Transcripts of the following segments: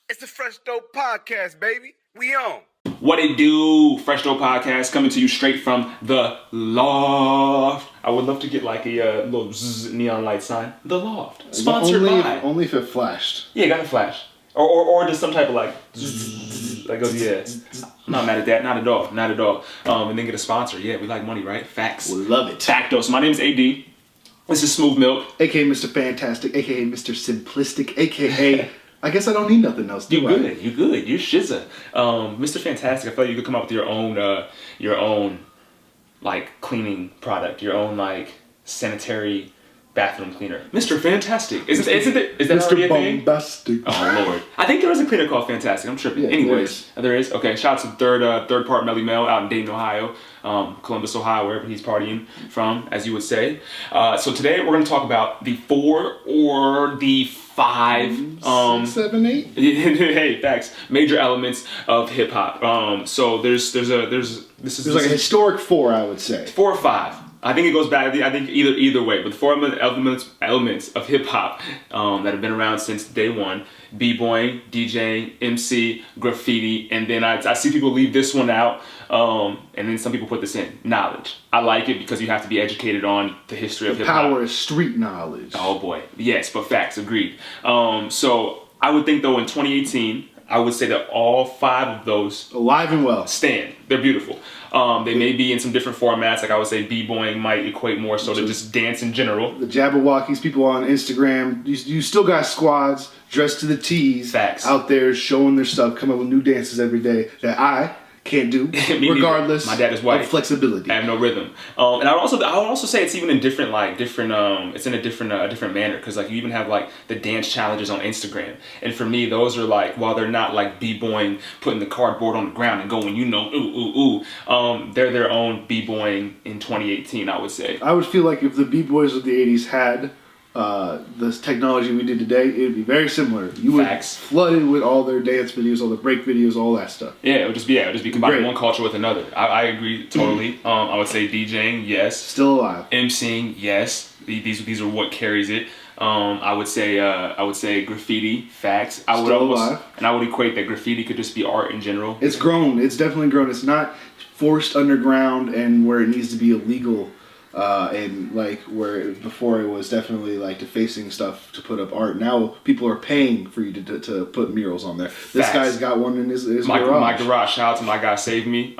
It's the Fresh Dope Podcast, baby. We on. What it do? Fresh Dope Podcast coming to you straight from the Loft. I would love to get like a little neon light sign. The Loft. Sponsored by. Only if it flashed. Yeah, got a flash. Or just some type of like that goes, yeah. I'm not mad at that, not at all, not at all. And then get a sponsor. Yeah, we like money, right? Facts. We love it. Factos. My name is AD. This is Smooth Milk. AKA Mr. Fantastic, AKA Mr. Simplistic, AKA I guess I don't need nothing else. You good. You're shizza. Mr. Fantastic, I feel like you could come up with your own like cleaning product, your own like sanitary bathroom cleaner. Mr. Fantastic. Is that already a thing? Bombastic. Oh Lord. I think there is a cleaner called Fantastic. I'm tripping. Yeah, Anyways, there is. Okay, shout out to third part Melly Mel out in Dayton, Ohio. Columbus, Ohio, wherever he's partying from, as you would say. So today we're going to talk about the 4 or the 5 6, 7, 8. hey, facts. Major elements of hip hop. So there's like a historic 4, I would say. 4 or 5. I think it goes back. I think either way, but the 4 elements of hip hop that have been around since day one: b-boying, DJing, MC, graffiti, and then I see people leave this one out, and then some people put this in: knowledge. I like it because you have to be educated on the history of hip hop. Power is street knowledge. Oh boy, yes, but facts, agreed. So I would think though in 2018, I would say that all 5 of those alive and well stand. They're beautiful. They may be in some different formats. Like I would say, b-boying might equate more so to just dance in general. The Jabberwockies, people on Instagram, you still got squads dressed to the T's. Facts. Out there showing their stuff, come up with new dances every day that I can't do, regardless. My dad is white. Of flexibility. I have no rhythm. And I would also say it's even in different it's in a different manner, because like you even have like the dance challenges on Instagram, and for me those are like, while they're not like b-boying, putting the cardboard on the ground and going, they're their own b-boying in 2018. I would say. I would feel like if the b-boys of the 80s had this technology we did today, it would be very similar. You would flood it with all their dance videos, all the break videos, all that stuff. Yeah, it would just be combining one culture with another. I agree totally. I would say DJing, yes. Still alive. MCing, yes. These are what carries it. I would say graffiti, facts. I would equate that graffiti could just be art in general. It's grown. It's definitely grown. It's not forced underground and where it needs to be illegal. And like where before it was definitely like defacing stuff to put up art. Now people are paying for you to put murals on there. This guy's got one in his garage. My garage. Shout out to my guy, Save Me.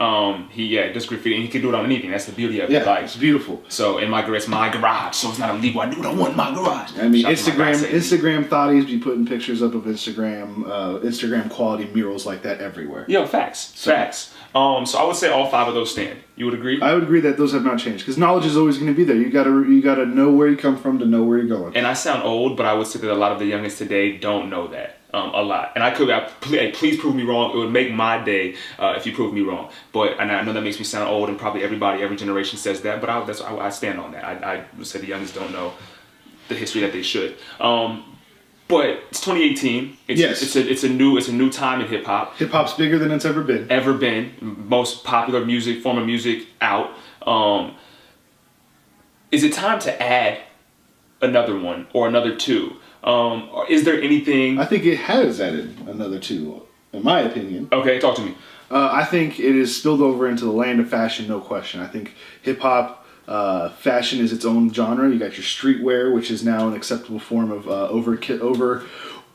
He does graffiti, and he can do it on anything. That's the beauty of it. Yeah, like, it's beautiful. So in my garage, it's my garage, so it's not illegal. I do what I want in my garage. I mean, Instagram thotties be putting pictures up of Instagram quality murals like that everywhere. Yo, facts. So I would say all 5 of those stand. You would agree? I would agree that those have not changed, because knowledge is always going to be there. You gotta know where you come from to know where you're going. And I sound old, but I would say that a lot of the youngest today don't know that a lot. And please prove me wrong. It would make my day if you prove me wrong. And I know that makes me sound old, and probably every generation says that. But I stand on that. I would say the youngest don't know the history that they should. But it's 2018. It's a new time in hip hop. Hip hop's bigger than it's ever been. Most popular form of music out. Is it time to add another one or another 2? Or is there anything? I think it has added another 2, in my opinion. Okay, talk to me. I think it is spilled over into the land of fashion, no question. I think hip hop. Fashion is its own genre. You got your streetwear, which is now an acceptable form of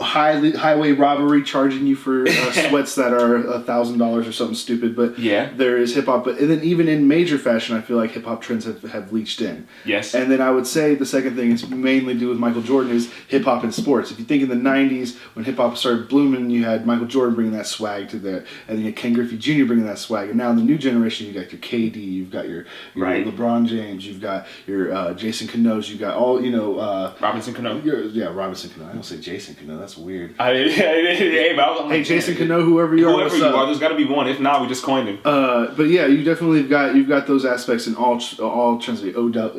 highway robbery, charging you for sweats that are $1,000 or something stupid. But yeah, there is hip hop. And then even in major fashion, I feel like hip hop trends have leached in. Yes. And then I would say the second thing is mainly do with Michael Jordan is hip hop and sports. If you think in the '90s when hip hop started blooming, you had Michael Jordan bringing that swag to there, and then you had Ken Griffey Jr. bringing that swag. And now in the new generation, you got your KD, you've got your LeBron James, you've got your Jason Canoes, you've got all Robinson Cano. Robinson Cano. I don't say Jason Cano. That's weird. Hey, Jason Cano, whoever you are, there's got to be one. If not, we just coined him. But yeah, you definitely you've got those aspects in all trends. Odell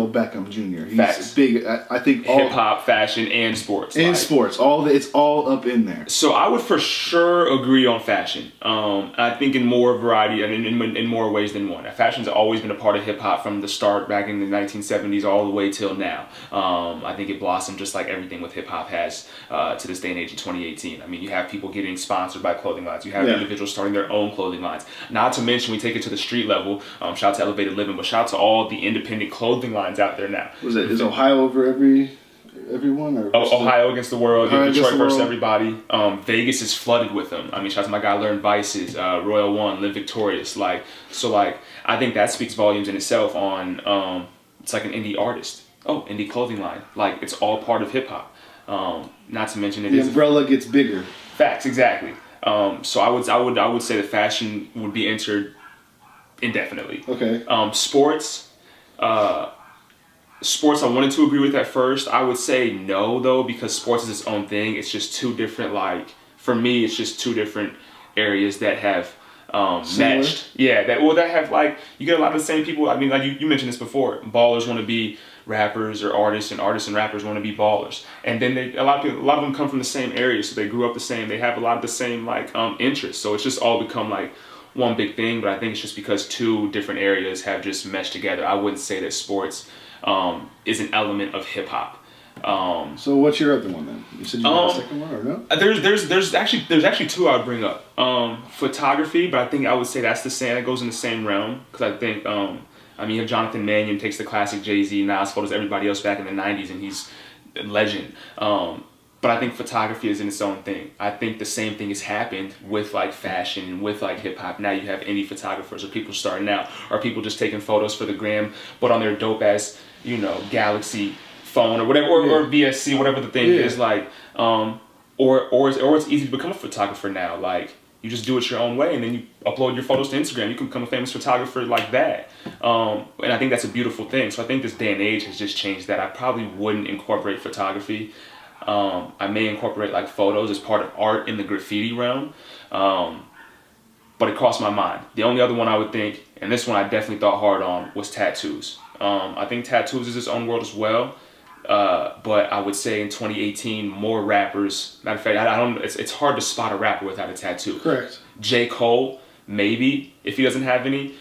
Beckham Jr. He's big. I think hip hop, fashion, and sports. Sports, it's all up in there. So I would for sure agree on fashion. I think in more variety and in more ways than one. Fashion's always been a part of hip hop from the start back in the 1970s all the way till now. I think it blossomed just like everything with hip hop has. to this day and age in 2018. I mean, you have people getting sponsored by clothing lines. You have individuals starting their own clothing lines. Not to mention, we take it to the street level. Shout out to Elevated Living, but shout out to all the independent clothing lines out there now. Is Ohio over everyone? Or Ohio against the world, Detroit versus world. everybody. Vegas is flooded with them. I mean, shout out to my guy Learn Vices, Royal One, Live Victorious. I think that speaks volumes in itself on it's like an indie artist. Oh, indie clothing line. Like, it's all part of hip hop. Not to mention the umbrella gets bigger. Facts, exactly. So I would say that fashion would be entered indefinitely. Okay. Sports, I wanted to agree with at first. I would say no, though, because sports is its own thing. It's just two different, for me, it's just two different areas that have matched. Yeah, that have, you get a lot of the same people. I mean, you mentioned this before. Ballers want to be rappers or artists and rappers want to be ballers. And then a lot of them come from the same area, so they grew up the same. They have a lot of the same, interests. So it's just all become, one big thing, but I think it's just because two different areas have just meshed together. I wouldn't say that sports is an element of hip hop. So what's your other one then? You said you had a second one or no? There's actually two I would bring up. Photography, but I think I would say that goes in the same realm, because I think you have Jonathan Mannion takes the classic Jay-Z, Nas photos, everybody else back in the 90s, and he's a legend. But I think photography is in its own thing. I think the same thing has happened with fashion and with hip hop. Now you have indie photographers, or people starting out, or people just taking photos for the gram, but on their dope ass, Galaxy phone or whatever, or VSC, whatever the thing is, or it's easy to become a photographer now. You just do it your own way, and then you upload your photos to Instagram. You can become a famous photographer like that. And I think that's a beautiful thing. So I think this day and age has just changed that. I probably wouldn't incorporate photography. I may incorporate photos as part of art in the graffiti realm. But it crossed my mind. The only other one I would think, and this one I definitely thought hard on, was tattoos. I think tattoos is its own world as well. But I would say in 2018, more rappers. Matter of fact, it's hard to spot a rapper without a tattoo. Correct. J. Cole, maybe, if he doesn't have any.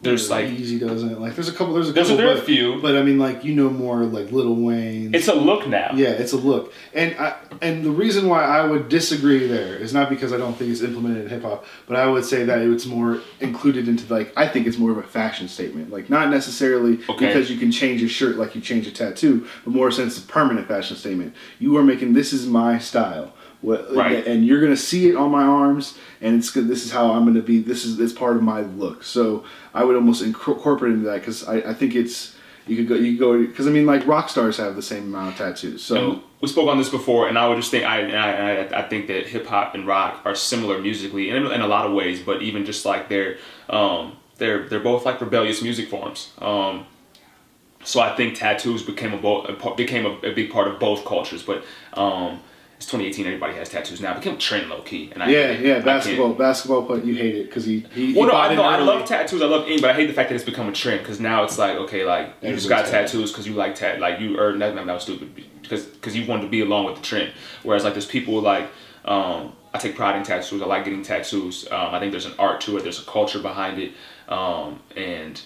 There's Easy doesn't. There's a couple. There are a few. But I mean, more Lil Wayne. It's a look now. Yeah, it's a look. And the reason why I would disagree there is not because I don't think it's implemented in hip hop, but I would say that it's more included into I think it's more of a fashion statement. Not necessarily because you can change a shirt like you change a tattoo, but more since it's a permanent fashion statement. You are making, this is my style. Right. And you're gonna see it on my arms, and this is how I'm gonna be. It's part of my look. So I would almost incorporate into that, because I think it's you could go because rock stars have the same amount of tattoos. So and we spoke on this before, and I would just think I think that hip hop and rock are similar musically in a lot of ways, but even just they're both rebellious music forms. So I think tattoos became a big part of both cultures, but. It's 2018. Everybody has tattoos now. It became a trend, low key. And basketball. But you hate it because he. I love tattoos. I love ink, but I hate the fact that it's become a trend, because now it's you just got tattoos because you like you earned that. That was stupid because you wanted to be along with the trend. Whereas there's people I take pride in tattoos. I like getting tattoos. I think there's an art to it. There's a culture behind it, and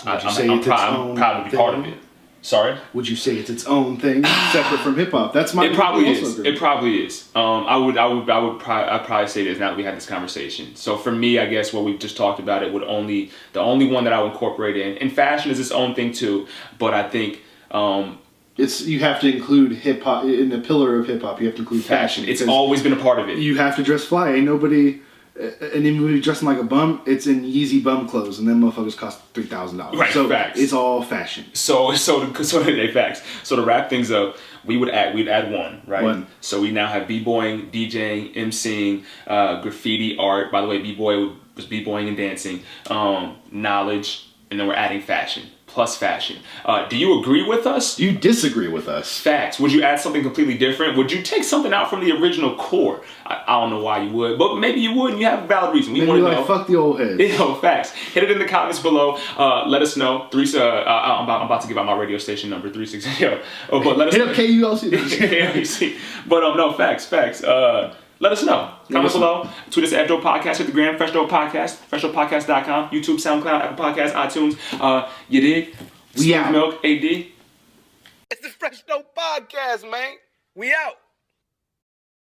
I'm proud to be part of it. Sorry? Would you say it's its own thing, separate from hip hop? That's my. It probably is. It probably is. I'd probably say this now that we had this conversation. So for me, I guess what we've just talked about, the only one that I would incorporate in. And fashion is its own thing too. But I think you have to include hip hop in the pillar of hip hop. You have to include fashion. It's always been a part of it. You have to dress fly. Ain't nobody. And even when you're dressing like a bum, it's in Yeezy bum clothes, and them motherfuckers cost $3,000. Right, so facts. It's all fashion. So they facts. So to wrap things up, we'd add one, right? One. So we now have b-boying, DJing, MCing, graffiti, art. By the way, b-boy was b-boying and dancing, knowledge, and then we're adding fashion. Plus fashion. Do you agree with us? Do you disagree with us? Facts. Would you add something completely different? Would you take something out from the original core? I don't know why you would, but maybe you would, and you have a valid reason. We want to know. Fuck the old heads. Facts. Hit it in the comments below. Let us know. I'm about to give out my radio station number, 360. But let us hit up KULC. KULC. But no, facts. Let us know. Comment below. Tweet us at Dope Podcast. Hit the gram. Fresh Dope Podcast. FreshDopePodcast.com. YouTube, SoundCloud, Apple Podcasts, iTunes. You dig? We out. Milk, AD. It's the Fresh Dope Podcast, man. We out.